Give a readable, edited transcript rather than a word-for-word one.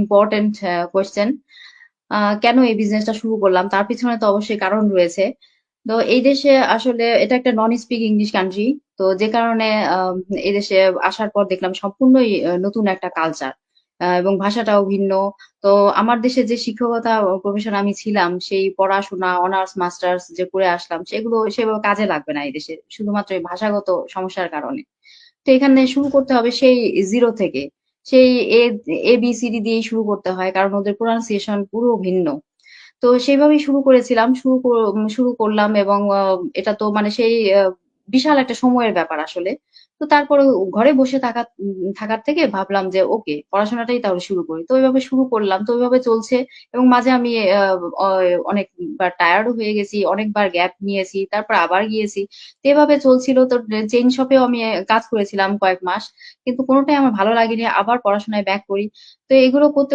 Important question. কেন এই বিজনেসটা শুরু করলাম? তার পিছনে তো অবশ্যই কারণ রয়েছে। তো এই দেশে আসলে এটা একটা নন স্পিক ইংলিশ কান্ট্রি। তো যে কারণে এই দেশে আসার পর দেখলাম সম্পূর্ণই নতুন একটা কালচার। এবং ভাষাটাও ভিন্ন। তো আমার দেশে যে শিক্ষকতা প্রফেশন আমি ছিলাম, সেই পড়াশোনা, অনার্স, মাস্টার্স যে করে আসলাম, সেগুলো সেভাবে কাজে লাগবে না এই দেশে। শুধুমাত্র এই ভাষাগত সমস্যার কারণে। তো এখানে শুরু করতে হবে সেই 0 থেকে। সেই এ ABCD দিয়েই শুরু করতে হয়। কারণ ওদের প্রনাউন্সিয়েশন পুরো ভিন্ন। তো সেইভাবেই শুরু করেছিলাম। শুরু করলাম এবং এটা তো মানে সেই বিশাল একটা সময়ের ব্যাপার আসলে। তো তারপরেও ঘরে বসে থাকার থেকে ভাবলাম যে ওকে পড়াশোনাটাই তাহলে শুরু করি। তো ওইভাবে শুরু করলাম। তো ওইভাবে চলছে এবং মাঝে আমি অ অনেকবার টায়ার্ড ও হয়ে গেছি, অনেকবার গ্যাপ নিয়েছি, তারপর আবার গিয়েছি। তো এভাবে চলছিল। তো চেইন শপেও আমি কাজ করেছিলাম কয়েক মাস। কিন্তু কোনটাই আমার ভালো লাগেনি। আবার পড়াশোনায় ব্যাক করি। তো এগুলো করতে